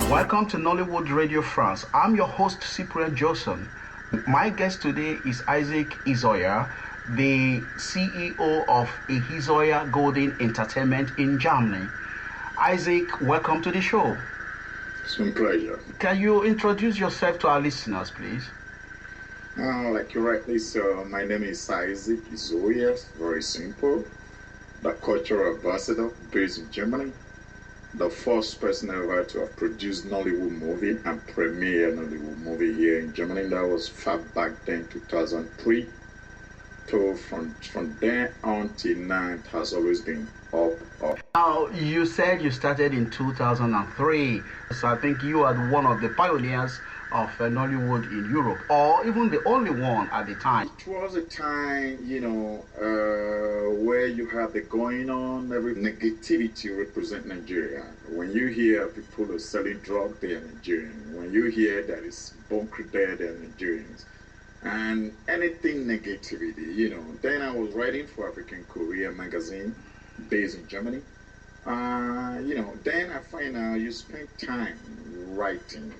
Welcome to Nollywood Radio France. I'm your host, Cyprian Johnson. My guest today is Isaac Izoya, the CEO of ehizoya-golden-entertainment in Germany. Isaac, welcome to the show. It's my pleasure. Can you introduce yourself to our listeners, please? Like you rightly said, my name is Isaac Izoya. Very simple. The cultural ambassador based in Germany. The first person ever to have produced Nollywood movie and premiere Nollywood movie here in Germany. That was far back then, 2003. So from then on till now, it has always been up. Now, you said you started in 2003. So I think you are one of the pioneers of Nollywood in Europe, or even the only one at the time. It was a time, where you have the going on, every negativity represent Nigeria. When you hear people are selling drugs, they are Nigerian. When you hear that it's bunker there, they are Nigerians. And anything negativity, Then I was writing for African Courier magazine based in Germany. Then I find out you spend time writing.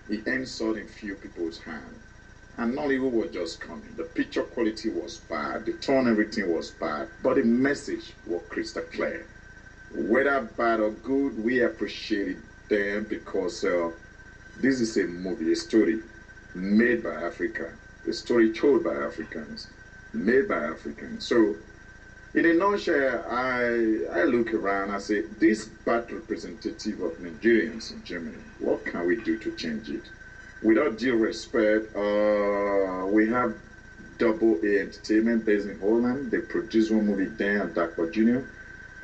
It ends out in few people's hands. And Nollywood was just coming. The picture quality was bad. The tone, everything was bad. But the message was crystal clear. Whether bad or good, we appreciated them because this is a movie, a story made by Africa. A story told by Africans, made by Africans. So, in a nutshell, I look around, I say, this bad representative of Nigerians in Germany, what can we do to change it? Without due respect, we have Double A Entertainment based in Holland. They produce one movie there at Dakwa Jr.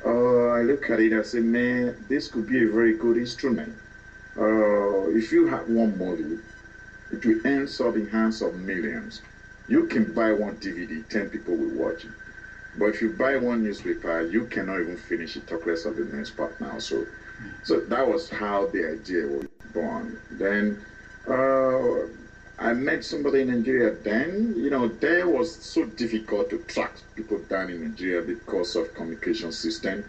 I look at it, I say, man, this could be a very good instrument. If you have one movie, it will end up in hands of millions. You can buy one DVD, 10 people will watch it. But if you buy one newspaper, you cannot even finish it, talk less of the next part now. So that was how the idea was born. Then I met somebody in Nigeria then. There was so difficult to track people down in Nigeria because of communication system.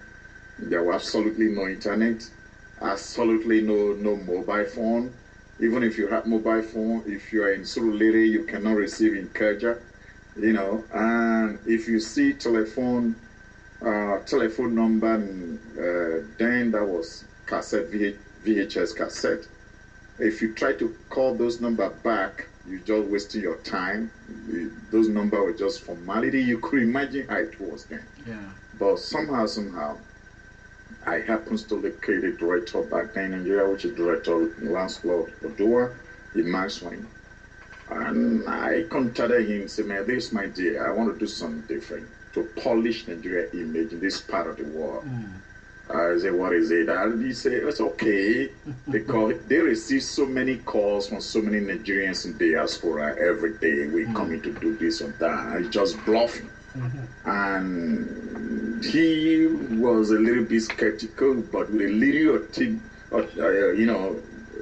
There was absolutely no internet, absolutely no mobile phone. Even if you have mobile phone, if you are in Surulere, you cannot receive in Kerja. And if you see telephone number, then that was cassette, VHS cassette. If you try to call those numbers back, you just wasting your time. Those numbers were just formality. You could imagine how it was then. Yeah. But somehow, I happens to locate a director back then in Nigeria, which is Director Lancelot Odua, in Maxwell. And I contacted him and said, man, this is my idea. I want to do something different to polish Nigeria image in this part of the world. I said, what is it? And he said, it's okay, because they receive so many calls from so many Nigerians in diaspora every day. We coming to do this or that. And just bluffing. And he was a little bit skeptical, but with a little, a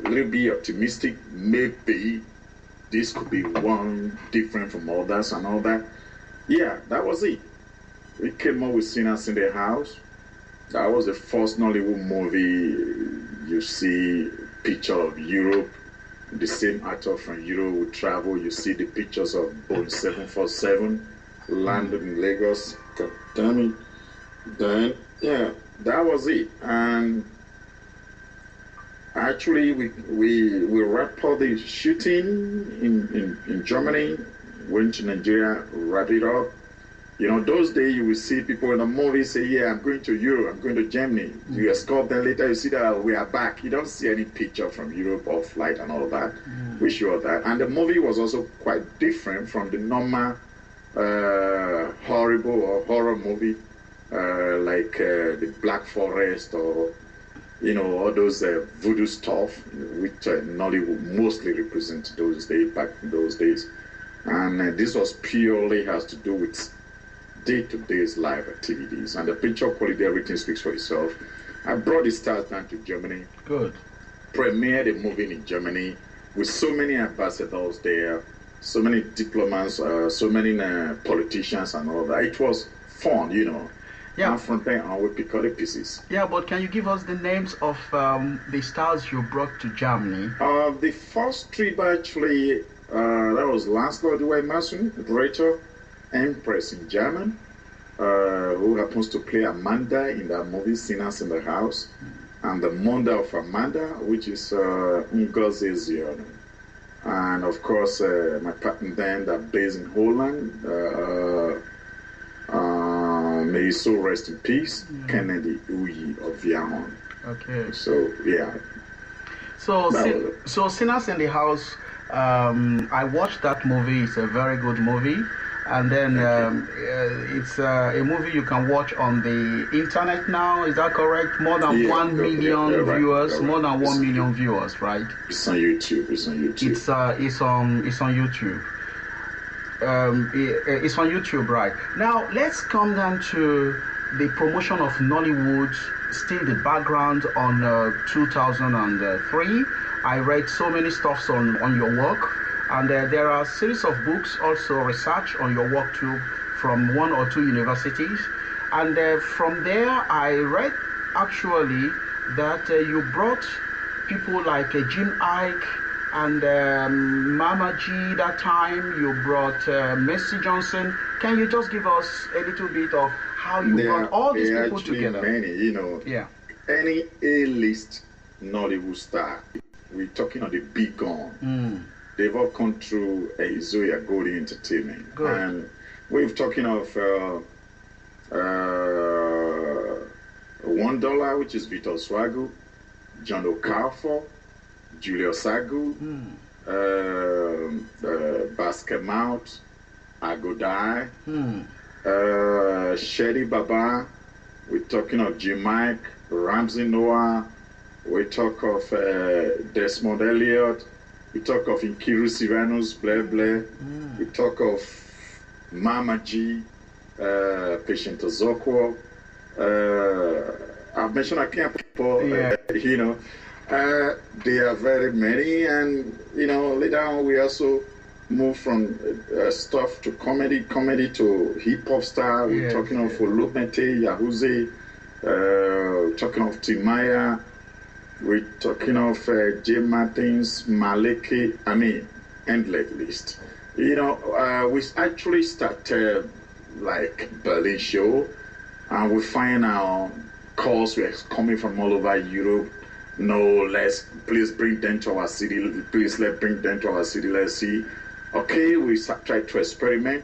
little bit optimistic, maybe this could be one different from others and all that. Yeah, that was it. We came up with Sinners in the House. That was the first Nollywood movie. You see picture of Europe. The same actor from Europe would travel. You see the pictures of Boeing 747 landed in Lagos. God damn it. Then, yeah, that was it. And actually, we wrapped up the shooting in Germany, went to Nigeria, wrapped it up. Those days you will see people in the movie say, yeah, I'm going to Europe, I'm going to Germany. You escort them later, you see that we are back. You don't see any picture from Europe or flight and all that. We show that. And the movie was also quite different from the normal horrible or horror movie like the Black Forest or all those voodoo stuff, which Nollywood mostly represents those days, back in those days. And this was purely has to do with day-to-day's live activities. And the picture quality, everything speaks for itself. I brought the stars down to Germany. Good. Premiered the movie in Germany with so many ambassadors there, so many diplomats, so many politicians and all that. It was fun, Yeah. And from then on, we pick up the pieces. Yeah, but can you give us the names of the stars you brought to Germany? The first trip actually, that was Lancelot Mason, Rachel, Empress in German, who happens to play Amanda in that movie Sinners in the House, and the mother of Amanda, which is Ngozi Ezion. And of course, my partner then that based in Holland, may his soul rest in peace, Kennedy Uyi of Viahon. Okay. So, yeah. So Sinners in the House, I watched that movie. It's a very good movie. And then it's a movie you can watch on the internet now. Is that correct? More than 1 million viewers. Right. More than 1 million viewers, right? It's on YouTube. It's on YouTube. It's on YouTube. It's on YouTube, right? Now let's come down to the promotion of Nollywood. Still the background on 2003. I read so many stuffs on your work. And there are a series of books, also research on your work too, from 1 or 2 universities. And from there, I read actually that you brought people like Jim Ike and Mama G that time. You brought Mercy Johnson. Can you just give us a little bit of how you brought all these people together? Many, Yeah. Any A-list Nollywood star, we're talking on the big gun. They've all come through ehizoya-golden-entertainment. Good. And we're talking of $1, which is Vitor Swagu, John Okafor, Julius Agu, Basket Mount, Agodai, Shetty Baba. We're talking of Jim Mike, Ramsey Noah. We talk of Desmond Elliott. We talk of Nkiru Siranus, Blair Blair. We talk of Mama G, Patient Ozokwo. I've mentioned a couple people, there are very many. And, later on we also move from stuff to comedy to hip-hop star. We're talking of Olumete, Yahuze, talking of Timaya. We're talking of Jay Martins, Maleke, endless list. We actually started like Berlin show, and we find our calls were coming from all over Europe. No, please bring them to our city. Let's see. Okay, we tried to experiment.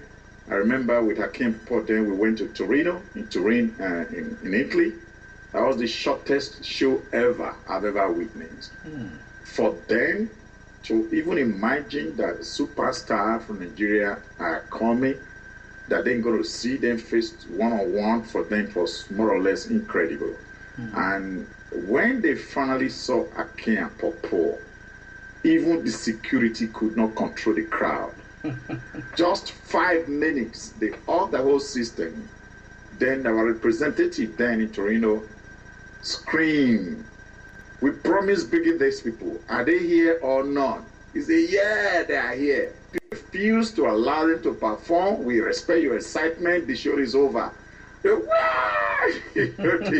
I remember with Hakim Potten, we went to Torino, in Italy. That was the shortest show I've ever witnessed. For them to even imagine that superstar from Nigeria are coming, that they're going to see them face one-on-one, for them was more or less incredible. And when they finally saw Akin and Popo, even the security could not control the crowd. Just 5 minutes, they off the whole system. Then our representative then in Torino screamed, "We promise bringing these people. Are they here or not?" He said, "Yeah, they are here." We refuse to allow them to perform. We respect your excitement. The show is over. The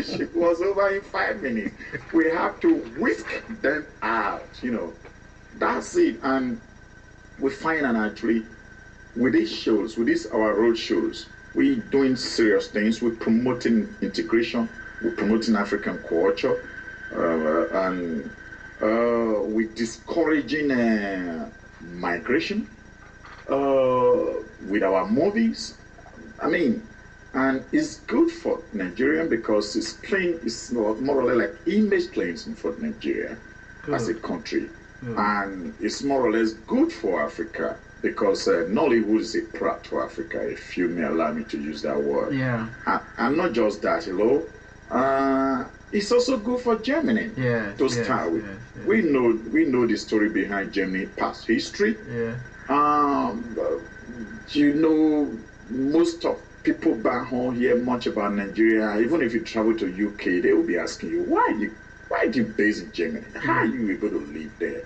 show was over in 5 minutes. We have to whisk them out. That's it. And we find that actually with these shows, our road shows, we're doing serious things. We're promoting integration. We're promoting African culture, and we're discouraging migration with our movies. And it's good for Nigeria because it's more or less like image cleansing for Nigeria as a country. And it's more or less good for Africa because Nollywood is a product for Africa, if you may allow me to use that word. Yeah. And not just that, it's also good for Germany to start with. We know the story behind Germany, past history. Most of people back home hear much about Nigeria. Even if you travel to UK, they will be asking you, why do you base in Germany? How are you able to live there?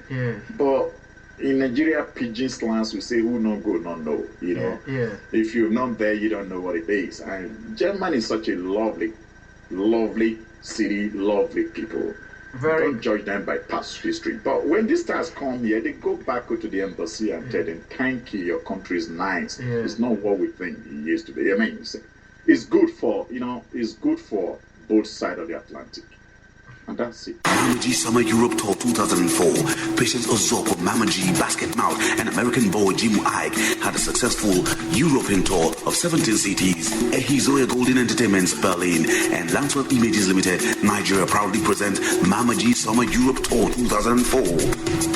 But in Nigeria, pidgin slangs, we say, who no go, no know. You know, if you're not there, you don't know what it is. And Germany is such a lovely, lovely city, lovely people. Don't judge them by past history. But when these stars come here, they go back to the embassy and tell them, thank you, your country is nice. It's not what we think it used to be. I mean, it's good for, you know, it's good for both sides of the Atlantic. And that's it. Mamaji Summer Europe Tour 2004. Patience Ozoko, Mamaji, Basket Mouth, and American boy Jim Ike had a successful European tour of 17 cities. ehizoya-golden-entertainment Berlin and Landsworth Images Limited Nigeria proudly present Mamaji Summer Europe Tour 2004.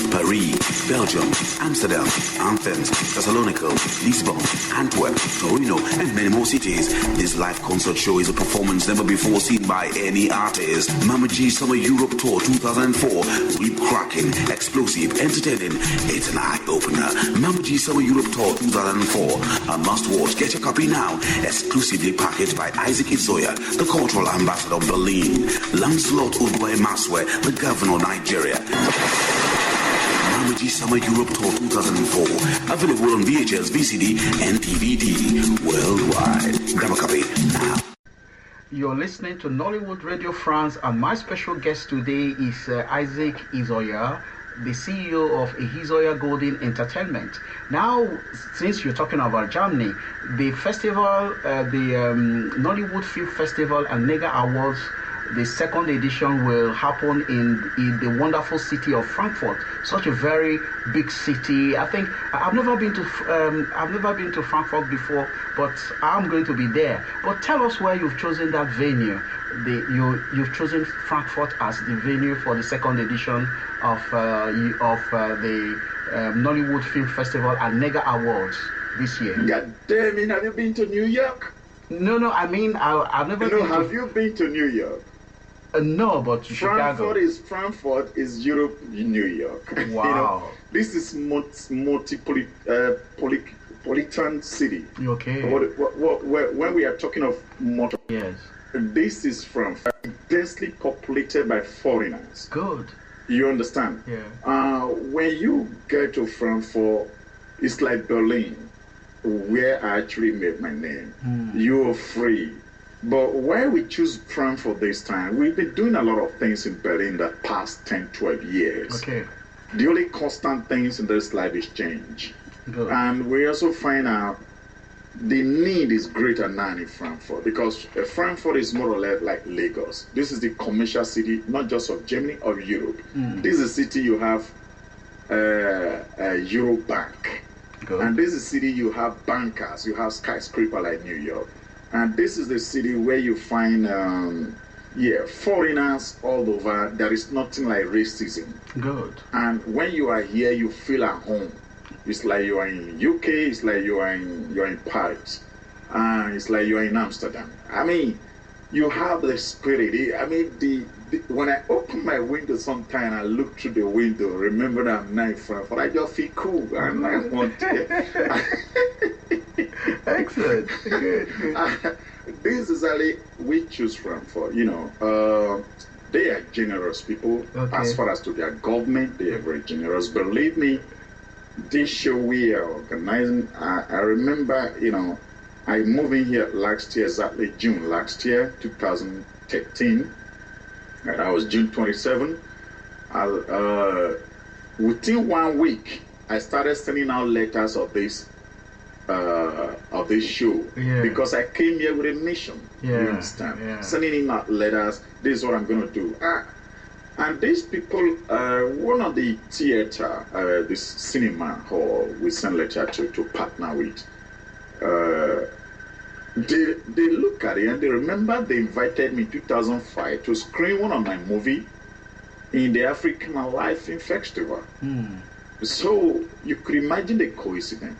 Paris, Belgium, Amsterdam, Athens, Thessalonica, Lisbon, Antwerp, Torino, and many more cities. This live concert show is a performance never before seen by any artist. Mamaji Summer Europe Tour 2004. Whip-cracking, explosive, entertaining. It's an eye-opener. Mamaji Summer Europe Tour 2004. A must-watch. Get your copy now. Exclusively packaged by Isaac Izoya, the cultural ambassador of Berlin. Lancelot Udwe Maswe, the governor of Nigeria. Mamaji Summer Europe Tour 2004. Available on VHS, VCD, and DVD worldwide. Grab a copy now. You're listening to Nollywood Radio France, and my special guest today is Isaac Izoya, the CEO of ehizoya-golden-entertainment. Now, since you're talking about Germany, the festival, the Nollywood Film Festival and NEGA Awards, the second edition will happen in the wonderful city of Frankfurt. Such a very big city. I think I've never been to Frankfurt before, but I'm going to be there. But tell us why you've chosen that venue. You've chosen Frankfurt as the venue for the second edition of the Nollywood Film Festival and NEGA Awards this year. God damn it! Have you been to New York? No. I mean, I've never been. Have you been to New York? No, but Chicago. Frankfurt is Europe, New York. Wow. You know, this is multi-politan city. Okay. When we are talking of yes, this is Frankfurt, densely populated by foreigners. Good. You understand? Yeah. When you get to Frankfurt, it's like Berlin, where I actually made my name. You're free. But why we choose Frankfurt this time, we've been doing a lot of things in Berlin the past 10, 12 years. Okay. The only constant things in this life is change. Good. And we also find out the need is greater now in Frankfurt, because Frankfurt is more or less like Lagos. This is the commercial city, not just of Germany, of Europe. This is a city you have Euro Bank. Good. And this is a city you have bankers, you have skyscraper like New York. And this is the city where you find foreigners all over. There is nothing like racism. Good. And when you are here, you feel at home. It's like you are in UK, it's like you're in Paris. It's like you're in Amsterdam. I mean, you have the spirit. I mean, when I open my window sometime, I look through the window, remember that I'm not in Frankfurt, I just feel cool. And I want to. Excellent. Good. This is how we choose Frankfurt. You know, they are generous people. Okay. As far as to their government, they are very generous. Believe me, this show we are organizing, I remember, you know, I moved in here last year, exactly June last year, 2013. And that was June 27. Within 1 week, I started sending out letters of this show, because I came here with a mission. You understand? Yeah. Sending out letters. This is what I'm going to do. And these people, one of the theater, this cinema hall, we sent letter to partner with. They look at it and they remember they invited me in 2005 to screen one of my movie in the African Film Festival. So you could imagine the coincidence.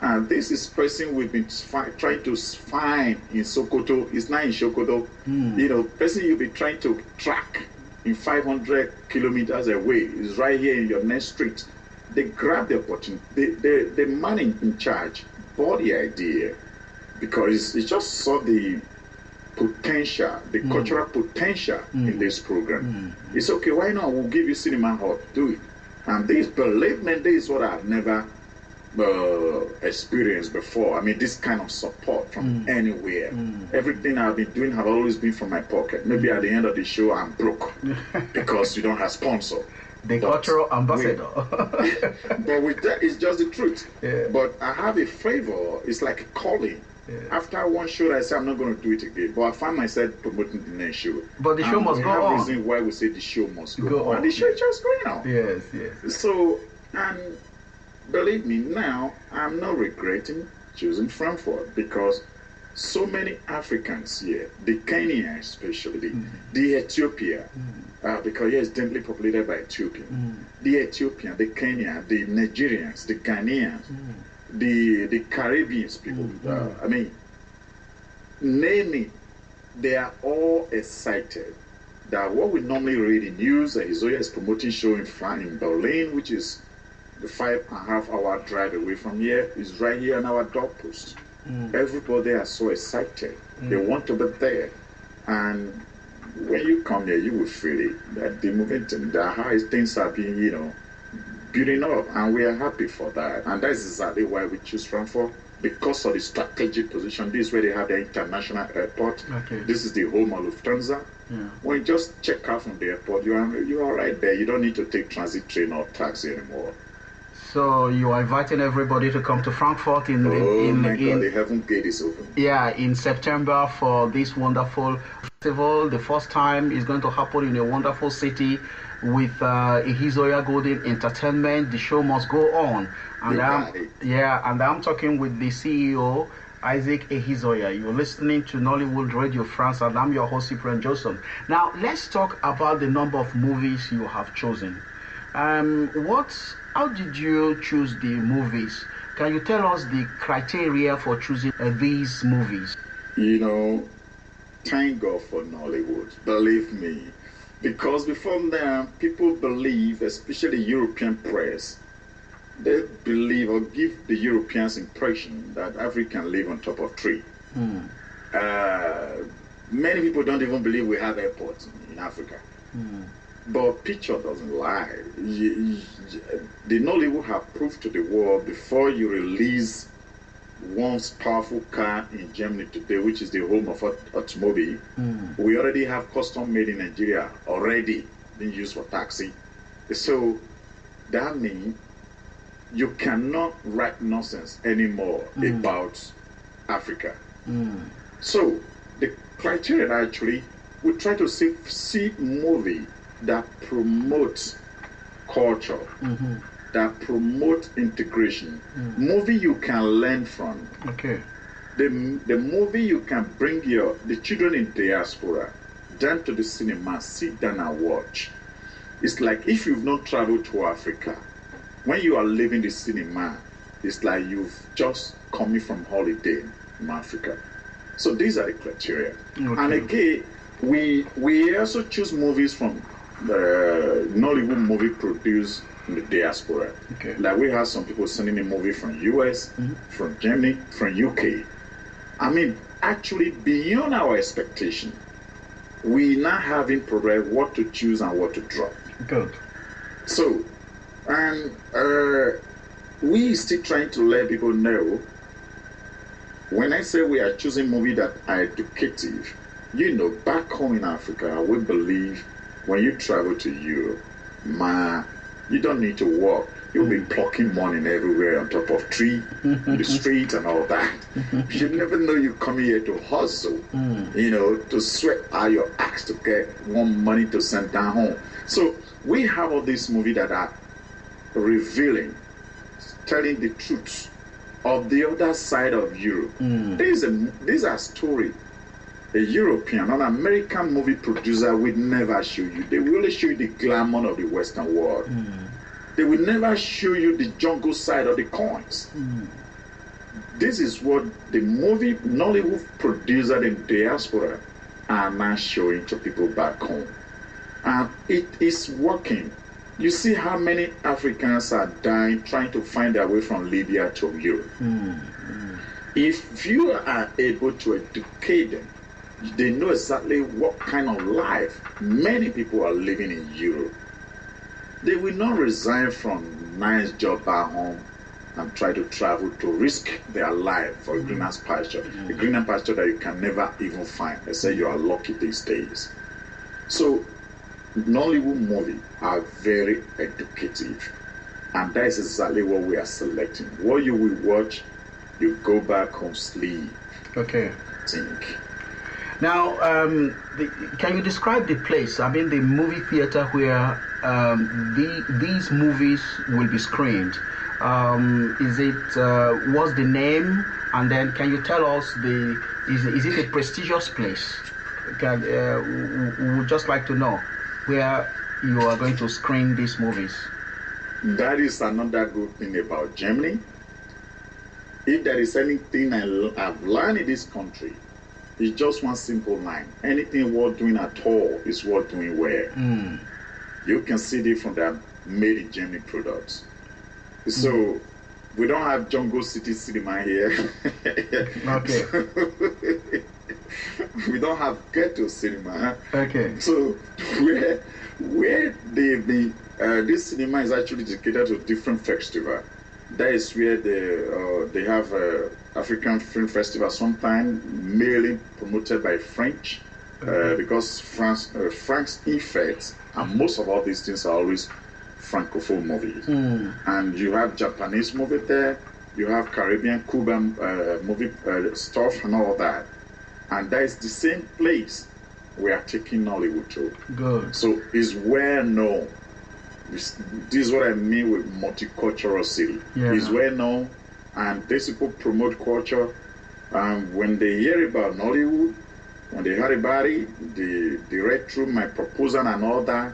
And this is person we've been trying to find in Sokoto. It's not in Sokoto. You know, person you'll be trying to track in 500 kilometers away is right here in your next street. They grab the opportunity. The man in charge bought the idea because he just saw the potential, the cultural potential in this program. It's okay, why not? We'll give you cinema hall, do it. And this, believe me, this is what I've never experienced before. I mean, this kind of support from anywhere. Everything I've been doing have always been from my pocket. Maybe at the end of the show, I'm broke because you don't have sponsor. The cultural ambassador. But with that, it's just the truth. Yeah. But I have a favor. It's like a calling. Yeah. After one show, I say I'm not going to do it again. But I find myself promoting the next show. But the show must go on. We have reason why we say the show must go on. And the show is just going on. Yes, yes. So, and believe me, now I'm not regretting choosing Frankfurt because so many Africans here, the Kenya especially, the Ethiopia, because here it's densely populated by Ethiopian, the Ethiopian, the Kenya, the Nigerians, the Ghanaians, the Caribbeans people, I mean, name it, they are all excited that what we normally read in news, Izoya is promoting show in Berlin, which is the 5.5 hour drive away from here, is right here on our doorpost. Everybody are so excited. They want to be there. And when you come here, you will feel it, that the momentum, the high things are being, you know, building up, and we are happy for that. And that's exactly why we choose Frankfurt, because of the strategic position. This is where they have the international airport. Okay. This is the home of Lufthansa. Yeah. When you just check out from the airport, you are right there. You don't need to take transit train or taxi anymore. So you are inviting everybody to come to Frankfurt in the Heaven Gate is open. Yeah, in September for this wonderful festival. The first time is going to happen in a wonderful city with ehizoya-golden-entertainment. The show must go on. And I'm talking with the CEO, Isaac Izoya. You're listening to Nollywood Radio France, and I'm your host, Cyprian Joseph. Now, let's talk about the number of movies you have chosen. How did you choose the movies? Can you tell us the criteria for choosing these movies? You know, thank God for Nollywood, believe me. Because before now, people believe, especially European press, they believe or give the Europeans impression that Africans live on top of tree. Many people don't even believe we have airports in Africa. But picture doesn't lie. The Nollywood have proved to the world before you release one's powerful car in Germany today, which is the home of automobile. We already have custom made in Nigeria already being used for taxi. So that means you cannot write nonsense anymore about Africa. So the criteria actually, we try to see movie that promotes culture, that promote integration. Movie you can learn from. Okay. The movie you can bring the children in diaspora down to the cinema, sit down and watch. It's like if you've not traveled to Africa, when you are leaving the cinema, it's like you've just coming from holiday in Africa. So these are the criteria. Okay. And again, we also choose movies from the Nollywood movie produced in the diaspora. Okay. Like we have some people sending a movie from US, from Germany, from UK. I mean, actually beyond our expectation, we now having progress what to choose and what to drop. Good. So, and we still trying to let people know, when I say we are choosing movies that are educative, you know, back home in Africa, we believe when you travel to Europe, you don't need to walk. You'll be plucking money everywhere on top of tree, in the street and all that. You never know you're coming here to hustle, you know, to sweat out your axe to get one money to send down home. So we have all these movies that are revealing, telling the truth of the other side of Europe. These are stories a European or an American movie producer will never show you. They will only show you the glamour of the Western world. They will never show you the jungle side of the coins. This is what the movie Nollywood producer in diaspora are now showing to people back home. And it is working. You see how many Africans are dying trying to find their way from Libya to Europe. If you are able to educate them, they know exactly what kind of life many people are living in Europe. They will not resign from nice job back home and try to travel to risk their life for a greener pasture, a greener pasture that you can never even find. They say you are lucky these days. So Nollywood movies are very educative, and that is exactly what we are selecting. What you will watch, you go back home, sleep, Okay. think. Now, can you describe the place? I mean, the movie theater where these movies will be screened. Is it what's the name? And then, can you tell us is it a prestigious place? We would just like to know where you are going to screen these movies. That is another good thing about Germany. If there is anything I've learned in this country, it's just one simple line. Anything worth doing at all is worth doing well. You can see it from the made in Germany products. So we don't have Jungle City Cinema here. Okay. We don't have ghetto cinema. Okay. So where this cinema is actually dedicated to different festival. That is where they have African Film Festival, sometimes mainly promoted by French, because France effects, and most of all these things are always Francophone movies. And you have Japanese movie there, you have Caribbean, Cuban movie stuff and all that. And that is the same place we are taking Nollywood to. Good. So it's well known. This is what I mean with multicultural city. Yeah. It's well known, and these people promote culture. When they hear about Nollywood, when they heard about it, they read through my proposal and all that.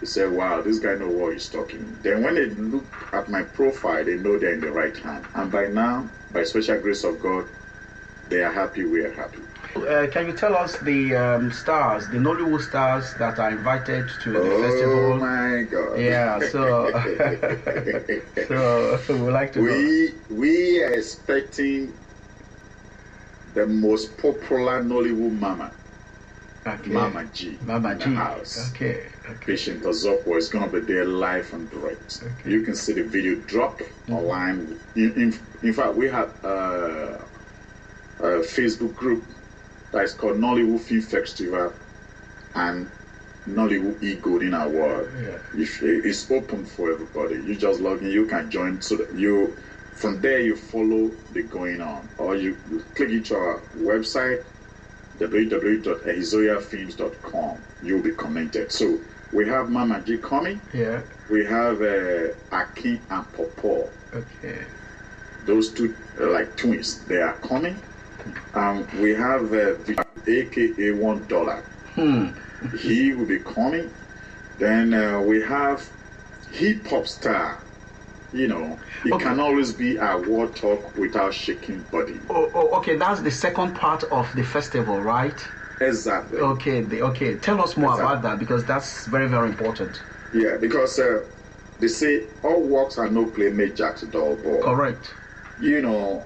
They say, wow, this guy knows what he's talking. Then when they look at my profile, they know they're in the right hand. And by now, by special grace of God, they are happy, we are happy. Can you tell us the stars, the Nollywood stars that are invited to the festival? Oh my God! Yeah, so so we would like to know. We are expecting the most popular Nollywood mama, Okay. Mama G, Mama in G. the house. Okay. Patient Ozokwo is going to be there live and direct. Okay. You can see the video drop online. In fact, we have a Facebook group that is called Nollywood Film Festival and Nollywood E-Golden Award. Yeah. It's open for everybody. You just log in, you can join. So that from there you follow the going on, or you click into our website www.ehizoya-films.com. You'll be connected. So we have Mama G coming. Yeah. We have Akin and Popo. Okay. Those two like twins. They are coming. We have aka $1. He will be coming. Then we have hip hop star. You know, it can always be a war talk without shaking body. Okay, that's the second part of the festival, right? Exactly. Okay, tell us more about that, because that's very, very important. Yeah, because they say all works are no play made Jack's dull boy. Correct. You know,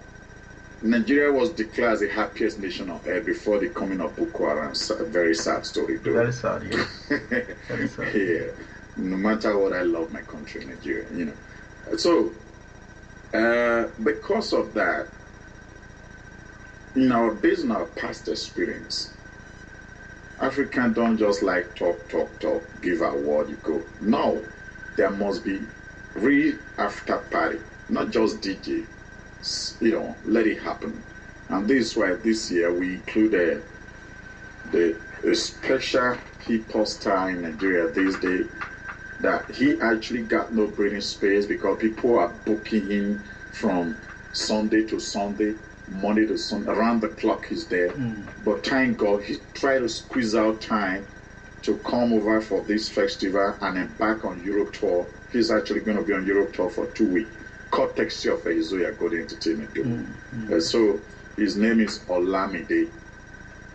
Nigeria was declared the happiest nation on earth before the coming of Boko Haram. A very sad story, though. Very sad, yes. Very sad. Yeah. No matter what, I love my country, Nigeria, you know. So, because of that, based on our past experience, Africans don't just like talk, give a word, you go. No, there must be real after party, not just DJ. Let it happen. And this is why this year we included a special hip-hop star in Nigeria this day, that he actually got no breathing space because people are booking him from Sunday to Sunday, Monday to Sunday, around the clock he's there. But thank God he tried to squeeze out time to come over for this festival and then back on Europe tour. He's actually going to be on Europe tour for 2 weeks. Context of ehizoya-golden-entertainment. So his name is Olamide.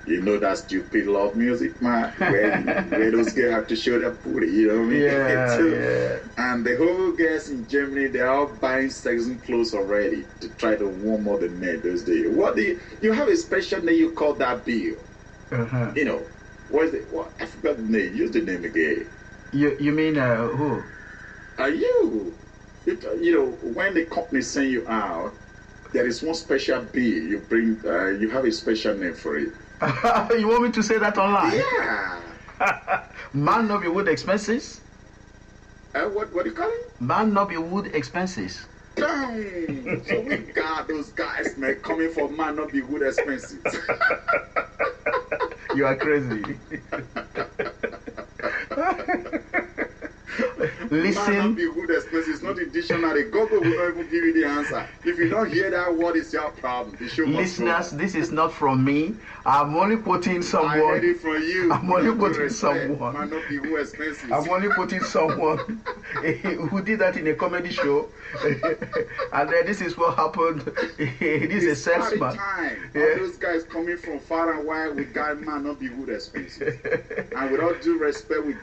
You know that stupid love music, man, where those girls have to show their booty, you know what I mean? Yeah, yeah. And the whole girls in Germany, they're all buying sexy clothes already to try to warm up the men those days. You have a special name you call that bill. You know, I forgot the name. Use the name again. You mean who? Are you? You know, when the company send you out, there is one special bill you bring. You have a special name for it. You want me to say that online? Yeah. Man no be wood expenses. What do you call it? Man no be wood expenses. Damn. So we got those guys, man, coming for man not be good expenses. You are crazy. Listen. Man not be good expenses. Not in dictionary. Google will not even give you the answer. If you don't hear that word, it's your problem. The show must Listeners, go. this is not from me. I'm only quoting someone. I heard it from you. I'm only quoting someone. Man not be good expenses. I'm only quoting someone who did that in a comedy show. And then this is what happened. This is a salesman. Time. All those guys coming from far and wide, we got man not be good expenses. And with all due respect, we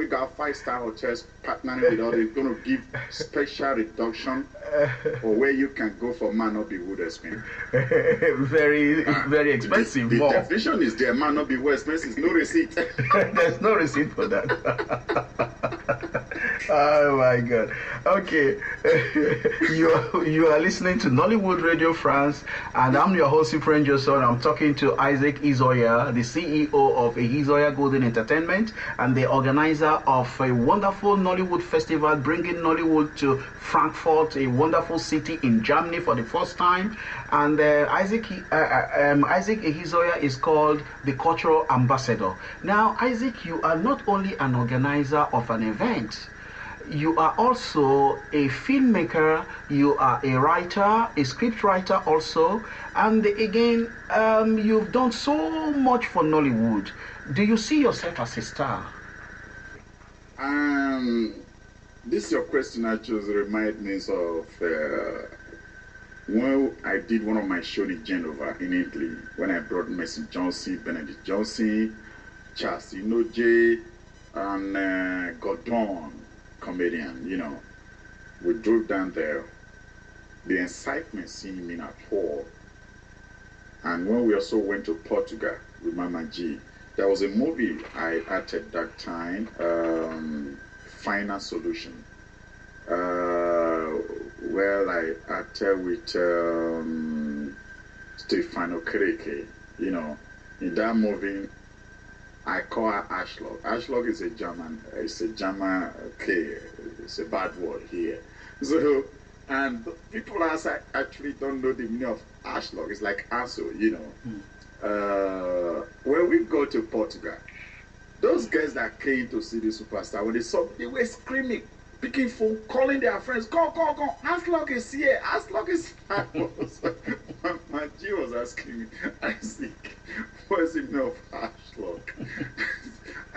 got 5-star hotels partnering with all. They're going to give special reduction for where you can go for man not be good expenses. Very expensive. The definition is there. Man not be good expenses. No receipt. There's no receipt for that. Oh my God. Okay. You are listening to Nollywood Radio France, and I'm your host, Cyprian Johnson. I'm talking to Isaac Izoya, the CEO of ehizoya-golden-entertainment and the organizer of a wonderful Nollywood festival, bringing Nollywood to Frankfurt, a wonderful city in Germany for the first time. And Isaac Izoya is called the cultural ambassador. Now, Isaac, you are not only an organizer of an event, you are also a filmmaker, you are a writer, a script writer also, and again, you've done so much for Nollywood. Do you see yourself as a star? This your question actually reminds me of when I did one of my shows in Genova in Italy, when I brought Mercy Johnson, Benedict Johnson, Charles Inoje, and Gordon, comedian, you know. We drove down there. The excitement seeing me at all. And when we also went to Portugal with Mama G, there was a movie I acted that time, Final Solution, where I acted with Stefano Kereke. You know, in that movie, I call her Ashlock. Ashlock is a German, it's a bad word here. So, and people outside actually don't know the meaning of Ashlock. It's like Aso, you know. When we go to Portugal, those guys that came to see the superstar, when they saw, they were screaming, picking phone, calling their friends, go, Ashlock is here, Ashlock is here. My G was asking me, Isaac, what's the meaning of Ashlock?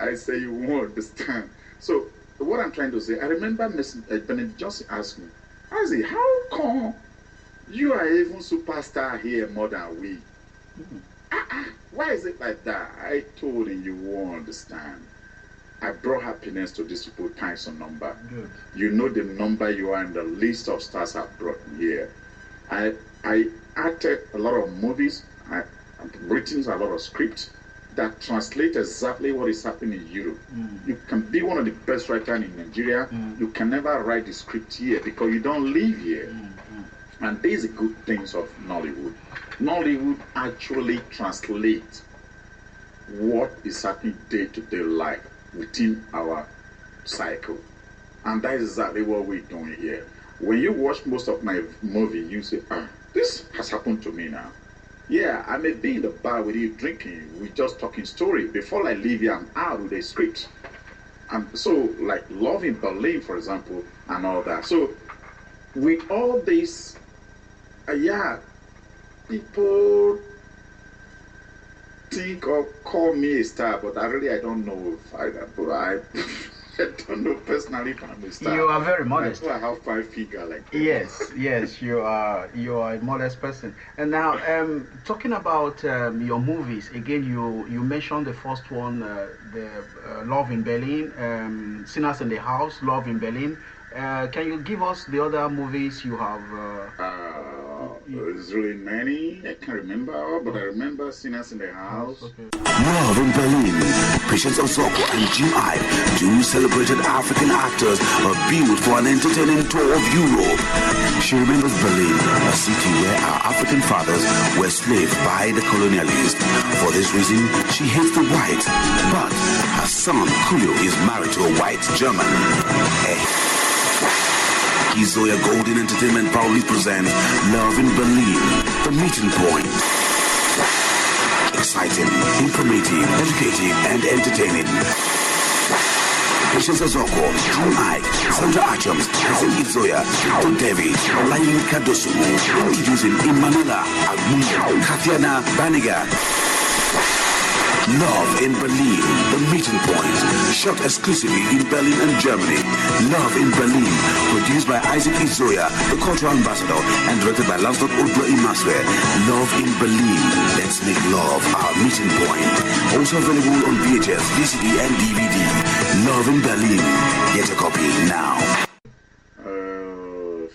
I say, you won't understand. So, what I'm trying to say, I remember Benedict Johnson asked me, Isaac, how come you are even superstar here more than we? Why is it like that? I told him, you won't understand. I brought happiness to this people times a number. Good. You know the number you are in the list of stars I brought here. I acted a lot of movies. I've written a lot of scripts that translate exactly what is happening in Europe. You can be one of the best writers in Nigeria. You can never write the script here because you don't live here. And these are good things of Nollywood. Nollywood actually translates what is happening day-to-day life within our cycle. And that is exactly what we're doing here. When you watch most of my movie, you say, this has happened to me now. Yeah, I may be in the bar with you drinking, we're just talking story. Before I leave here, I'm out with a script. And so, like Love in Berlin, for example, and all that. So, with all this, people think or call me a star, but I don't know if I don't know personally if I'm a star. You are very modest. I have 5 figure like that. Yes, you are a modest person. And now, talking about your movies, again, you mentioned the first one, the Love in Berlin, Sinners in the House, Love in Berlin. Can you give us the other movies you have? There's really many. I can't remember all, but I remember Sinners in the House. Okay. Love in Berlin. Patience Ozoko and Jim I, two celebrated African actors, are billed for an entertaining tour of Europe. She remembers Berlin, a city where our African fathers were slaved by the colonialists. For this reason, she hates the white, but her son Julio is married to a white German. Ehizoya-golden-entertainment proudly presents Love in Berlin, the meeting point. Exciting, informative, educative, and entertaining. Patience Ozoko, June Ike, Sandra Achams, Isaac Izoya, Victor David, Olayin Kadosu, introducing Immanuela Agbuya, Kathiana Baniga. Love in Berlin, the meeting point. Shot exclusively in Berlin and Germany. Love in Berlin, produced by Isaac Izoya, the cultural ambassador, and directed by Lancelot Odra Imaswe. Love in Berlin, let's make love our meeting point. Also available on VHS, VCD, and DVD. Love in Berlin, get a copy now.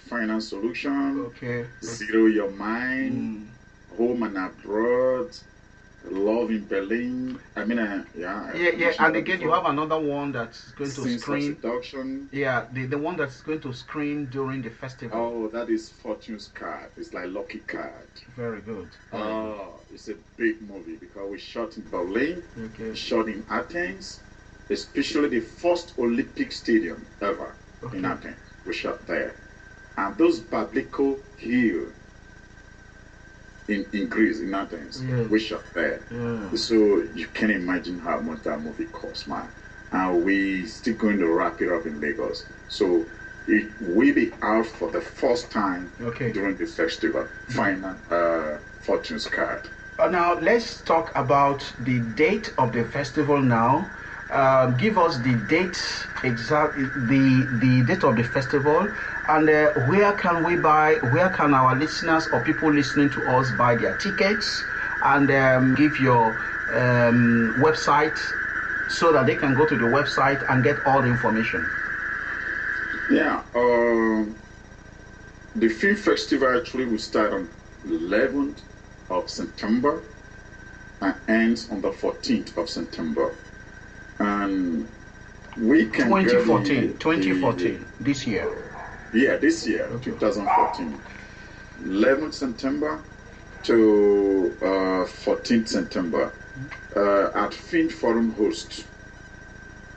Finance Solution. Okay. Zero Your Mind. Home and Abroad. Love in Berlin. I mean, yeah. And again, you have another one that's going to screen. Seduction. Yeah, the one that's going to screen during the festival. Oh, that is Fortune's Card. It's like Lucky Card. Very good. It's a big movie because we shot in Berlin. Okay. We shot in Athens, especially the first Olympic stadium ever in Athens. We shot there, and those biblical hill. In Greece, in Athens, we shot there. So you can imagine how much that movie cost, man. And we still going to wrap it up in Lagos. So it will be out for the first time during the festival. Final Fortune's Card. Now let's talk about the date of the festival now. Give us the date, the date of the festival, and where can our listeners or people listening to us buy their tickets, and give your website so that they can go to the website and get all the information. Yeah, the film festival actually will start on the 11th of September and ends on the 14th of September. And we can 2014, this year. Yeah, this year, 2014. 11th September to 14th September at Film Forum Host.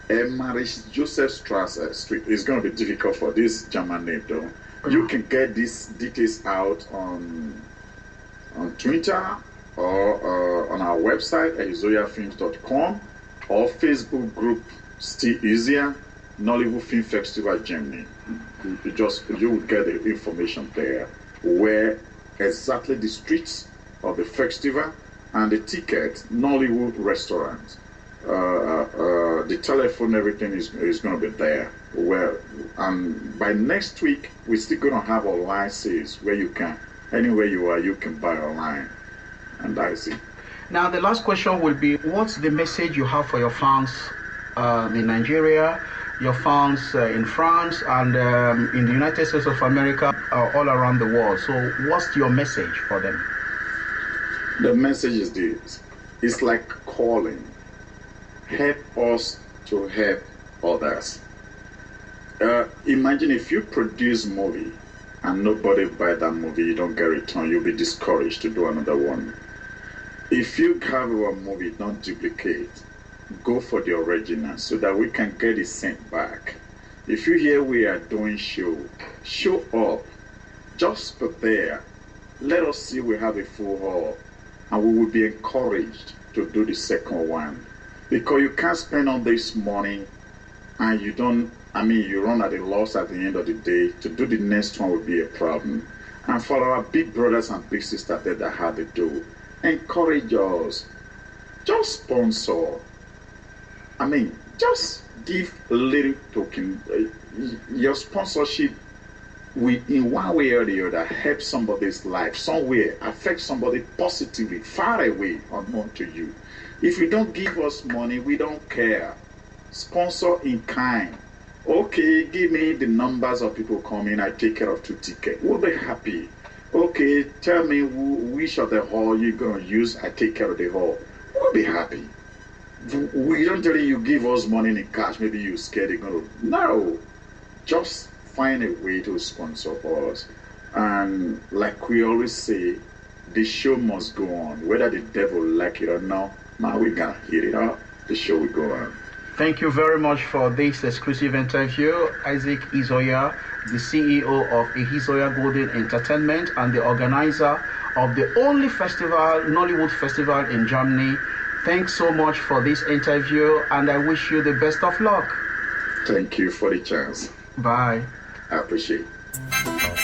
Emmerich Joseph Strasser Street. It's going to be difficult for this German name though. You can get these details out on Twitter or on our website, ehizoya-films.com, or Facebook group, still easier, Nollywood Film Festival Germany. You will get the information there, where exactly the streets of the festival and the ticket, Nollywood restaurants, the telephone, everything is going to be there. Well, by next week, we're still going to have online sales where you can, anywhere you are, you can buy online, and that's it. Now, the last question will be, what's the message you have for your fans in Nigeria, your fans in France, and in the United States of America, all around the world? So what's your message for them? The message is this. It's like calling. Help us to help others. Imagine if you produce a movie and nobody buy that movie, you don't get return, you'll be discouraged to do another one. If you have a movie, don't duplicate. Go for the original so that we can get it sent back. If you hear we are doing show up. Just prepare. Let us see we have a full hall, and we will be encouraged to do the second one. Because you can't spend all this money and you run at a loss at the end of the day. To do the next one will be a problem. And for our big brothers and big sisters that have to do, encourage us. Just sponsor. Just give a little token. Your sponsorship will, in one way or the other, help somebody's life somewhere, affect somebody positively, far away, unknown to you. If you don't give us money, we don't care. Sponsor in kind. Okay, give me the numbers of people coming, I take care of 2 tickets. We'll be happy. okay, tell me which of the hall you're going to use. I take care of the hall. We'll be happy. We don't tell you give us money in cash. Maybe you're scared you're going to. No. Just find a way to sponsor for us. And like we always say, the show must go on. Whether the devil like it or not, man, we gonna hit it up. The show will go on. Thank you very much for this exclusive interview, Isaac Izoya, the CEO of ehizoya-golden-entertainment and the organizer of the only festival, Nollywood Festival in Germany. Thanks so much for this interview, and I wish you the best of luck. Thank you for the chance. Bye. I appreciate it.